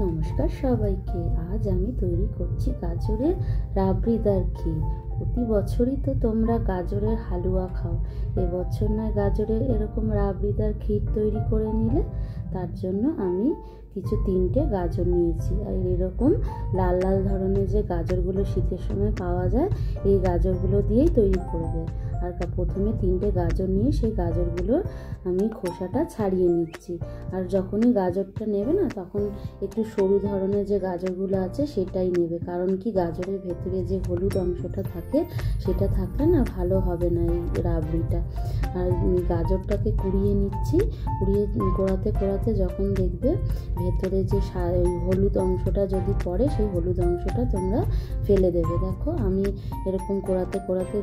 নমস্কার সবাইকে। আজ আমি তৈরি করছি গাজরের রাবড়িদার ক্ষীর। প্রতি বছরই তো তোমরা গাজরের হালুয়া খাও, এবছর নয় গাজরের এরকম রাবড়িদার ক্ষীর তৈরি করে নিলে। তার জন্য আমি তিনটে গাজর নিয়েছি, আর এরকম লাল লাল ধরনের যে গাজরগুলো শীতের সময় পাওয়া যায়, এই গাজরগুলো দিয়েই তৈরি করবে। আর প্রথমে 3টে গাজর নিয়ে সেই গাজরগুলো আমি খোসাটা ছাড়িয়ে নিচ্ছি। আর যখনই গাজরটা নেবে না, তখন একটু সরু ধরনের যে গাজরগুলো আছে সেটাই নেবে, কারণ কি গাজরের ভেতরে যে হলুদ অংশটা থাকে সেটা থাকলে না ভালো হবে না এই রাবড়িটা। আর গাজরটাকে কুড়িয়ে নিচ্ছি। কোড়াতে কোড়াতে যখন দেখবে ভেতরে যে হলুদ অংশটা যদি পড়ে, সেই হলুদ অংশটা তোমরা ফেলে দেবে। দেখো আমি এরকম কোড়াতে কোড়াতে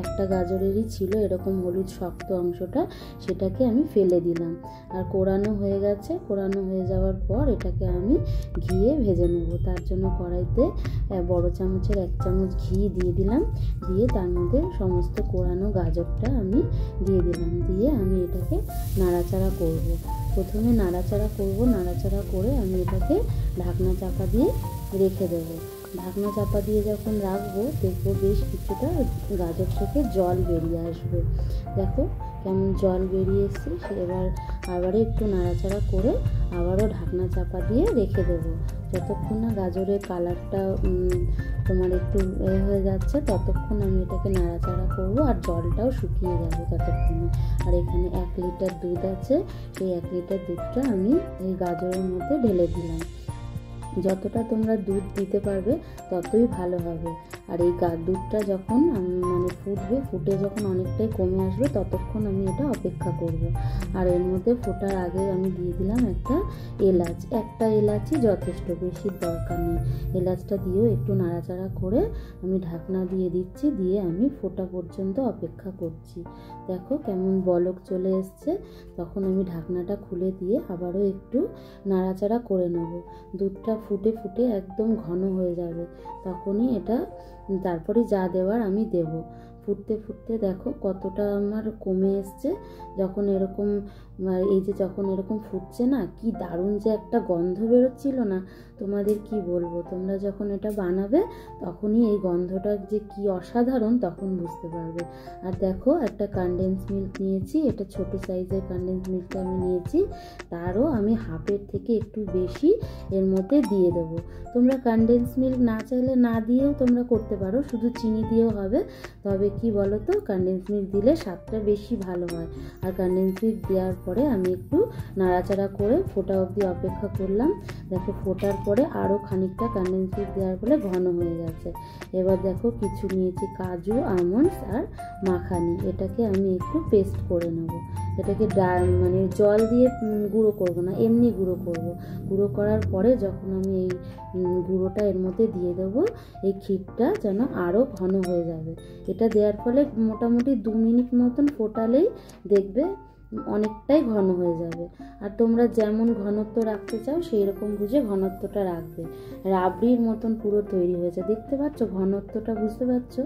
একটা গাজরেরই ছিল এরকম হলুদ শক্ত অংশটা, সেটাকে আমি ফেলে দিলাম। আর কোড়ানো হয়ে গেছে। কোড়ানো হয়ে যাওয়ার পর এটাকে আমি ঘিয়ে ভেজে নেব। তার জন্য কড়াইতে বড় চামচের 1 চামচ ঘি দিয়ে দিলাম। দিয়ে তার মধ্যে সমস্ত কোড়ানো গাজরটা আমি দিয়ে দিলাম। দিয়ে আমি এটাকে নাড়াচাড়া করব। প্রথমে নাড়াচাড়া করব। নাড়াচাড়া করে আমি এটাকে ঢাকনা চাপা দিয়ে রেখে দেবো। ঢাকনা চাপা দিয়ে যখন রাখবো, দেখবো বেশ কিছুটা গাজর থেকে জল বেরিয়ে আসবে। দেখো কেমন জল বেরিয়ে এসছে। এবার আবারও একটু নাড়াচাড়া করে আবারও ঢাকনা চাপা দিয়ে রেখে দেবো। যতক্ষণ না গাজরের কালারটা তোমার একটু হয়ে যাচ্ছে, ততক্ষণ আমি এটাকে নাড়াচাড়া করব। আর জলটাও শুকিয়ে যাবে ততক্ষণে। আর এখানে 1 লিটার দুধ আছে, সেই 1 লিটার দুধটা আমি এই গাজরের মধ্যে ঢেলে দিলাম। যতটা তোমরা দুধ দিতে পারবে ততই ভালো হবে। আর এই দুধটা যখন ফুটবে, ফুটে যখন অনেকটাই কমে আসবে, ততক্ষণ আমি এটা অপেক্ষা করব। আর এর মধ্যে ফোটার আগে আমি দিয়ে দিলাম একটা এলাচ। একটা এলাচই যথেষ্ট, বেশি দরকার নেই। এলাচটা দিয়েও একটু নাড়াচাড়া করে আমি ঢাকনা দিয়ে দিচ্ছি। দিয়ে আমি ফোটা পর্যন্ত অপেক্ষা করছি। দেখো কেমন বলক চলে এসছে। তখন আমি ঢাকনাটা খুলে দিয়ে আবারও একটু নাড়াচাড়া করে নেব। দুধটা ফুটে ফুটে একদম ঘন হয়ে যাবে, তখনই এটা তারপরে যা দেওয়ার আমি দেব। ফুটতে ফুটতে দেখো কতটা আমার কমে এসছে। যখন এরকম যখন এরকম ফুটছে না, কি দারুণ যে একটা গন্ধ বেরোচ্ছিল না, তোমাদের কি বলবো। তোমরা যখন এটা বানাবে তখনই এই গন্ধটা যে কি অসাধারণ তখন বুঝতে পারবে। আর দেখো একটা কনডেন্স মিল্ক নিয়েছি, এটা ছোট সাইজের কনডেন্স মিল্কটা আমি নিয়েছি। তারও আমি হাফের থেকে একটু বেশি এর মধ্যে দিয়ে দেবো। তোমরা কনডেন্স মিল্ক না চাইলে না দিয়েও তোমরা করতে পারো, শুধু চিনি দিয়েও হবে। তবে কি বলো তো, কনডেন্স মিল্ক দিলে স্বাদটা বেশি ভালো হয়। আর কনডেন্স মিল্ক দেওয়ার পরে আমি একটু নাড়াচাড়া করে ফোটা অবধি অপেক্ষা করলাম। দেখো ফোটার পরে আরও খানিকটা কনডেন্স মিল্ক দেওয়ার পরে ঘন হয়ে গেছে। এবার দেখো কিছু নিয়েছি কাজু, আমন্ডস আর মাখানি। এটাকে আমি একটু পেস্ট করে নেব। এটাকে জল দিয়ে গুঁড়ো করব না, এমনি গুঁড়ো করব। গুঁড়ো করার পরে যখন আমি এই গুঁড়োটা এর মধ্যে দিয়ে দেবো, এই ক্ষীরটা যেন আরও ঘন হয়ে যাবে। এটা দেওয়ার ফলে মোটামুটি 2 মিনিট মতন ফোটালেই দেখবে অনেকটাই ঘন হয়ে যাবে। আর তোমরা যেমন ঘনত্ব রাখতে চাও সেই রকম বুঝে ঘনত্বটা রাখবে। রাবড়ির মতন পুরো তৈরি হয়েছে, দেখতে পাচ্ছ ঘনত্বটা, বুঝতে পারছো?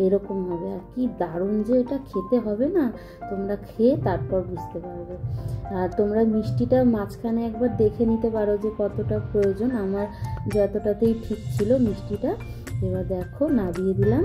এরকম হবে। আর কি দারুণ যে এটা খেতে হবে না, তোমরা খেয়ে তারপর বুঝতে পারবে। আর তোমরা মিষ্টিটা মাঝখানে একবার দেখে নিতে পারো যে কতটা প্রয়োজন। আমার যতটাতেই ঠিক ছিল মিষ্টিটা। এবার দেখো নাবিয়ে দিলাম।